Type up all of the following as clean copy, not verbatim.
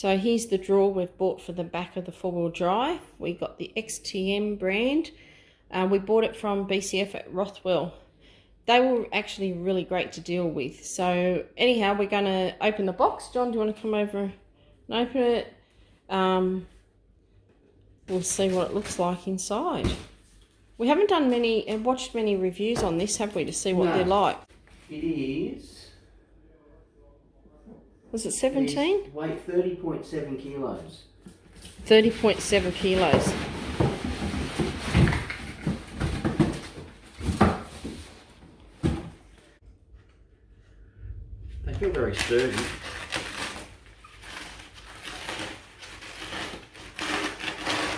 So here's the drawer we've bought for the back of the four-wheel drive. We got the XTM brand. We bought it from BCF at Rothwell. They were actually really great to deal with. So anyhow, we're going to open the box. John, do you want to come over and open it? We'll see what it looks like inside. We haven't done watched many reviews on this, have we, to see what they're like? It is... Was it 17? Weight 30.7 kilos. 30.7 kilos. They feel very sturdy.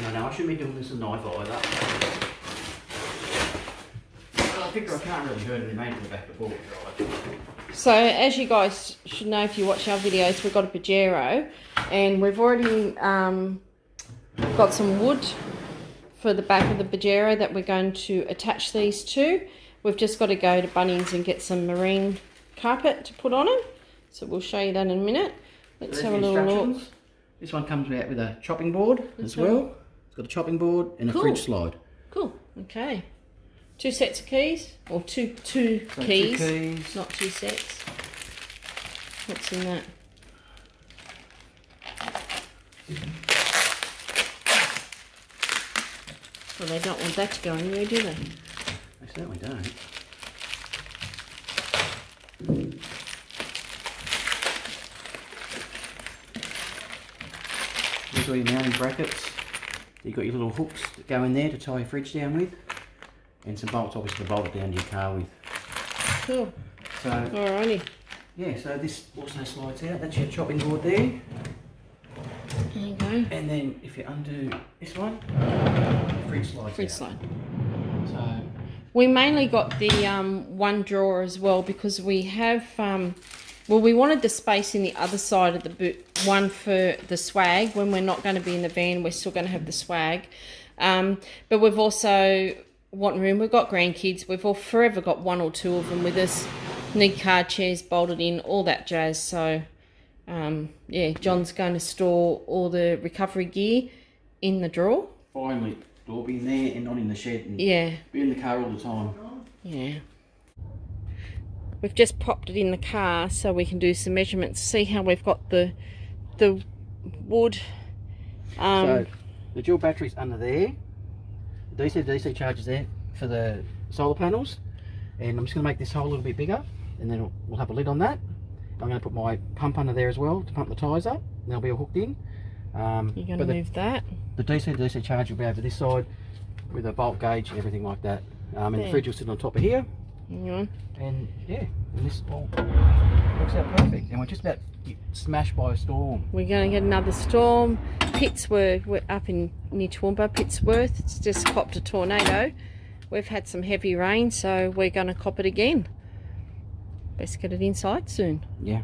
No, I shouldn't be doing this with a knife either. Well, I figure I can't really hurt it. They made it to the back of the four-wheel drive. So as you guys should know if you watch our videos, we've got a Pajero, and we've already got some wood for the back of the Pajero that we're going to attach these to. We've just got to go to Bunnings and get some marine carpet to put on it. So we'll show you that in a minute. Let's have a little look. This one comes out with a chopping board as well. It's got a chopping board and a fridge slide. Cool. Okay. 2 sets of keys, or two keys, 2 keys, not 2 sets. What's in that? Well, they don't want that to go anywhere, do they? They certainly don't. There's all your mounting brackets. You've got your little hooks that go in there to tie your fridge down with. And some bolts, obviously, to bolt it down to your car with. Cool. So, alrighty. Yeah, so this also slides out. That's your chopping board there. There you go. And then if you undo this one, the fridge slides Fridge out. slide. So we mainly got the one drawer as well because we have, well, we wanted the space in the other side of the boot, one for the swag. When we're not going to be in the van, we're still going to have the swag. But we've also... want room. We've got grandkids. We've all forever got 1 or 2 of them with us. Need car chairs bolted in, all that jazz. So, yeah, John's going to store all the recovery gear in the drawer. Finally, it'll be in there and not in the shed. And yeah. Be in the car all the time. Yeah. We've just popped it in the car so we can do some measurements. See how we've got the wood. So the dual battery's under there. The DC charger's there for the solar panels, and I'm just going to make this hole a little bit bigger, and then we'll have a lid on that. I'm going to put my pump under there as well to pump the tyres up, and they'll be all hooked in. You're going to move that? The DC charger will be over this side with a bolt gauge and everything like that. And the fridge will sit on top of here. Hang on. And yeah, and this all works out perfect. And we're just about smashed by a storm. We're going to get another storm. We're up in near Toowoomba, Pittsworth. It's just copped a tornado. We've had some heavy rain, so we're going to cop it again. Best get it inside soon. Yeah.